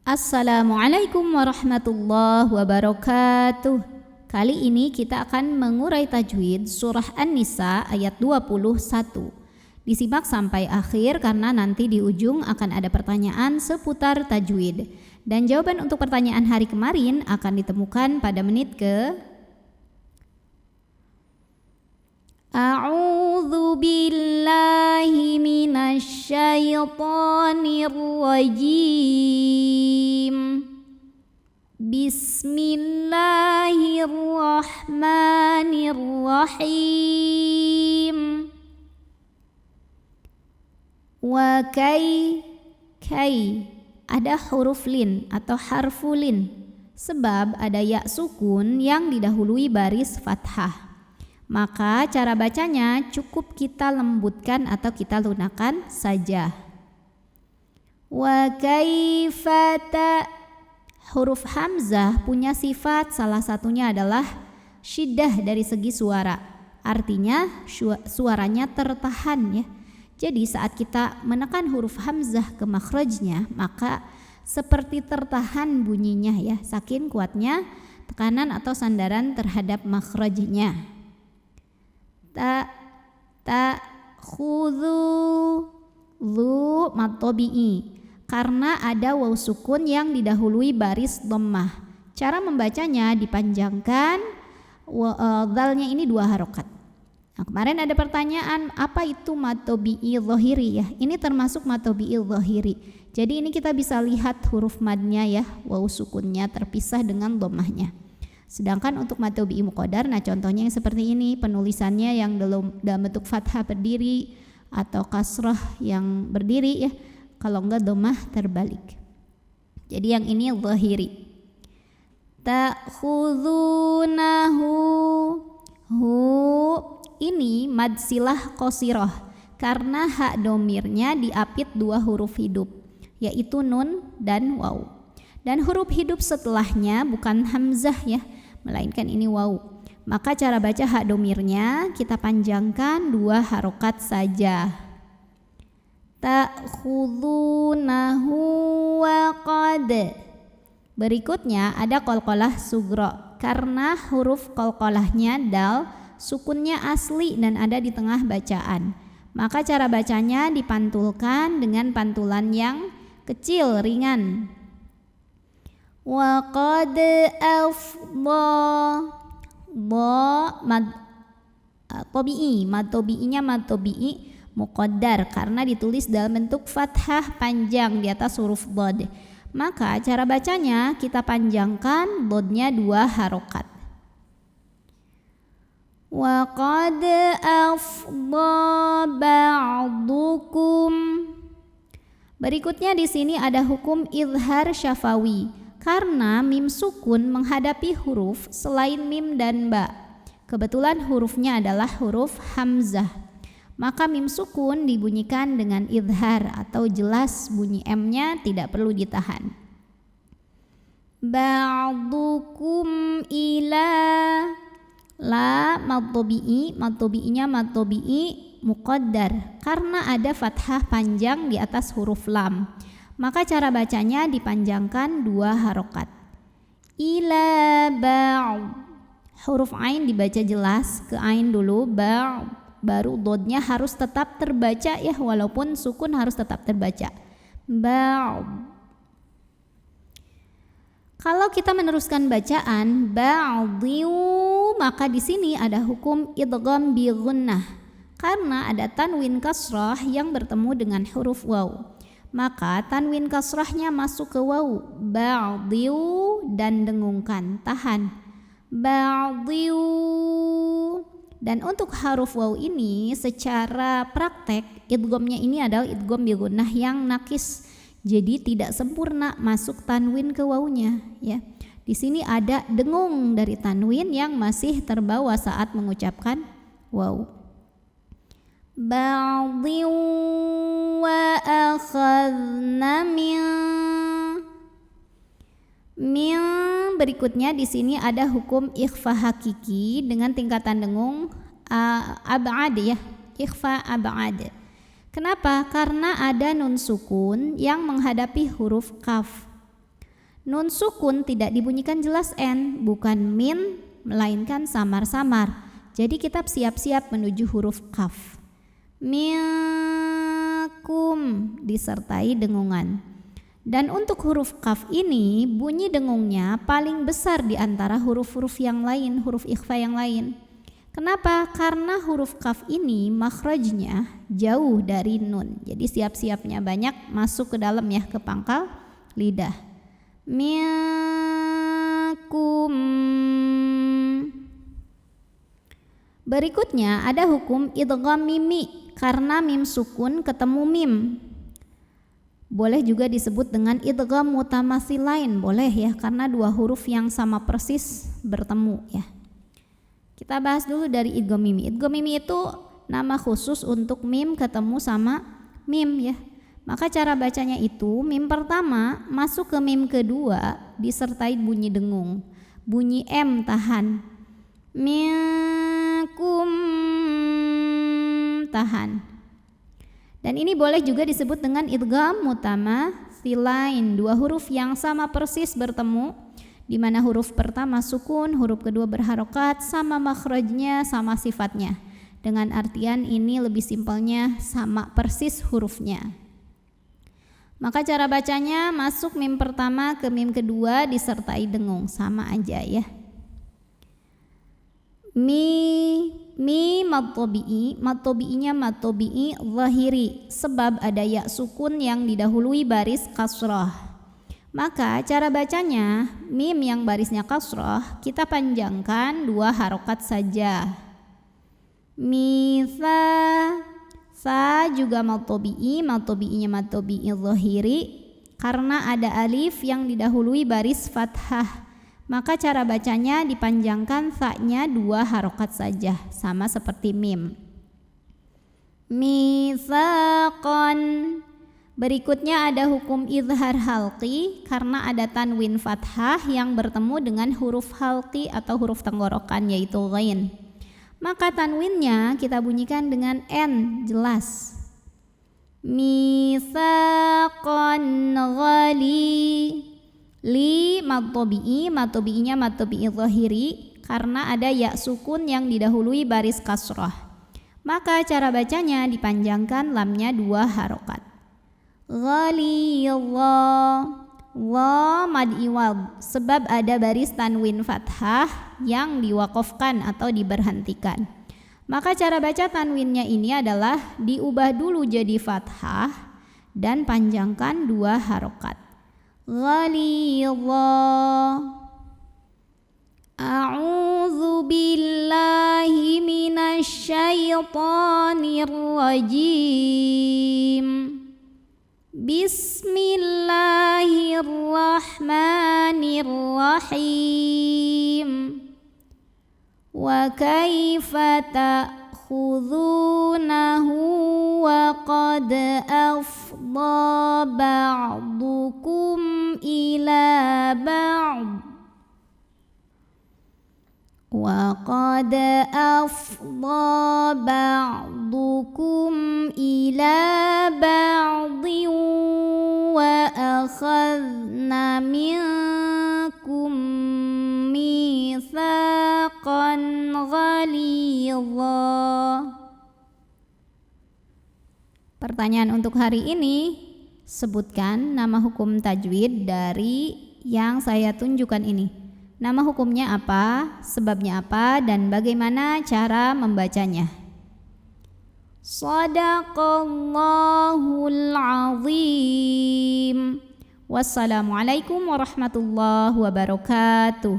Assalamualaikum warahmatullahi wabarakatuh. Kali ini kita akan mengurai tajwid surah An-Nisa ayat 21. Disimak sampai akhir karena nanti di ujung akan ada pertanyaan seputar tajwid. Dan jawaban untuk pertanyaan hari kemarin akan ditemukan pada menit ke A'udzu billahi minasy syaithanir rajim. Bismillahirrahmanirrahim. Wa kai ada huruf lin atau harfulin sebab ada ya sukun yang didahului baris fathah. Maka cara bacanya cukup kita lembutkan atau kita lunakkan saja. Wa kaifata. Huruf hamzah punya sifat salah satunya adalah syiddah dari segi suara. Artinya suaranya tertahan ya. Jadi saat kita menekan huruf hamzah ke makhrajnya maka seperti tertahan bunyinya ya, saking kuatnya tekanan atau sandaran terhadap makhrajnya. Khudhu dhu mad tabi'i karena ada waw sukun yang didahului baris dhammah. Cara membacanya dipanjangkan dzalnya ini 2 harokat. Nah, kemarin ada pertanyaan apa itu mad tabi'i dhahiri ya. Ini termasuk mad tabi'i dhahiri. Jadi ini kita bisa lihat huruf madnya ya, waw sukunnya terpisah dengan dhammahnya. Sedangkan untuk mad tabi'i muqaddar, nah contohnya yang seperti ini, penulisannya yang dalam bentuk fathah berdiri atau kasrah yang berdiri ya, kalau enggak dhammah terbalik. Jadi yang ini zahiri. Ta'khudhunahu, hu ini mad silah qasirah karena hak domirnya diapit 2 huruf hidup yaitu nun dan waw. Dan huruf hidup setelahnya bukan hamzah ya, melainkan ini waw. Maka cara baca hak domirnya kita panjangkan 2 harokat saja. Ta'khudhunahu wa qad. Berikutnya ada qalqalah sughra karena huruf qalqalahnya dal sukunnya asli dan ada di tengah bacaan. Maka cara bacanya dipantulkan dengan pantulan yang kecil ringan. Wa qad afdha mad tabi'inya mad tabi'i muqaddar karena ditulis dalam bentuk fathah panjang di atas huruf dhad. Maka cara bacanya kita panjangkan dhadnya 2 harokat. Wa qad afdha ba'dukum. Berikutnya di sini ada hukum izhar syafawi karena mim sukun menghadapi huruf selain mim dan ba. Kebetulan hurufnya adalah huruf hamzah. Maka mim sukun dibunyikan dengan izhar atau jelas bunyi M-nya tidak perlu ditahan. Ba'dukum ila la mad tabi'inya mad tabi'i muqaddar karena ada fathah panjang di atas huruf lam. Maka cara bacanya dipanjangkan 2 harokat. Ila ba'. Huruf ain dibaca jelas ke ain dulu, ba' baru dodnya harus tetap terbaca ya, walaupun sukun harus tetap terbaca. Ba'. Kalau kita meneruskan bacaan ba'dhiu maka di sini ada hukum idgham bi gunnah karena ada tanwin kasrah yang bertemu dengan huruf waw. Maka tanwin kasrahnya masuk ke waw, ba'dhiu dan dengungkan, tahan. Ba'dhiu. Dan untuk huruf waw ini secara praktek idghamnya ini adalah idgham bi gunnah yang nakis. Jadi tidak sempurna masuk tanwin ke wawnya ya. Di sini ada dengung dari tanwin yang masih terbawa saat mengucapkan waw. Ba'dhiu wa akhadna min. Berikutnya di sini ada hukum ikhfa hakiki dengan tingkatan dengung ab'ad ya, ikhfa ab'ad. Kenapa? Karena ada nun sukun yang menghadapi huruf kaf. Nun sukun tidak dibunyikan jelas N, bukan min, melainkan samar-samar. Jadi kita siap-siap menuju huruf kaf. Minkum disertai dengungan. Dan untuk huruf kaf ini bunyi dengungnya paling besar di antara huruf-huruf yang lain, huruf ikhfa yang lain. Kenapa? Karena huruf kaf ini makhrajnya jauh dari nun. Jadi siap-siapnya banyak masuk ke dalam ya, ke pangkal lidah. Minkum. Berikutnya ada hukum idgham mimi karena mim sukun ketemu mim. Boleh juga disebut dengan idgham mutamatsilain, boleh ya, karena dua huruf yang sama persis bertemu ya. Kita bahas dulu dari idgham mimi. Idgham mimi itu nama khusus untuk mim ketemu sama mim ya. Maka cara bacanya itu mim pertama masuk ke mim kedua disertai bunyi dengung. Bunyi M tahan. Minkum tahan. Dan ini boleh juga disebut dengan idgham mutamatsilain, dua huruf yang sama persis bertemu, di mana huruf pertama sukun, huruf kedua berharokat, sama makhrajnya, sama sifatnya. Dengan artian ini lebih simpelnya sama persis hurufnya. Maka cara bacanya masuk mim pertama ke mim kedua disertai dengung, sama aja ya. Mi mad tabi'inya mad tabi'i zahiri, sebab ada ya sukun yang didahului baris kasrah. Maka cara bacanya mim yang barisnya kasrah kita panjangkan dua harokat saja. Misa, sa juga mad tabi'inya mad tabi'i zahiri karena ada alif yang didahului baris fathah. Maka cara bacanya dipanjangkan sa-nya dua harokat saja, sama seperti mim. Misaqan. Berikutnya ada hukum izhar halqi karena ada tanwin fathah yang bertemu dengan huruf halqi atau huruf tenggorokan yaitu ghain. Maka tanwinnya kita bunyikan dengan N jelas. Misaqan ghali. Li mad tabi'inya mad tabi'i zahiri karena ada ya sukun yang didahului baris kasrah. Maka cara bacanya dipanjangkan lamnya dua harokat. Ghalidha, wa mad iwad, sebab ada baris tanwin fathah yang diwaqafkan atau diberhentikan. Maka cara baca tanwinnya ini adalah diubah dulu jadi fathah dan panjangkan dua harokat. Ghalidha. A'udzu billahi minasy syaithanir rajim. Bismillahirrahmanirrahim. Wa kaifa ta'khudhunahu wa qad afdha ba'dukum ila ba'd. Wa qad afdha ba'dukum ila ba'din wa akhadna minkum mitsaqan ghalidha. Pertanyaan untuk hari ini, sebutkan nama hukum tajwid dari yang saya tunjukkan ini. Nama hukumnya apa, sebabnya apa, dan bagaimana cara membacanya. Shadaqallahul azim. Wassalamualaikum warahmatullahi wabarakatuh.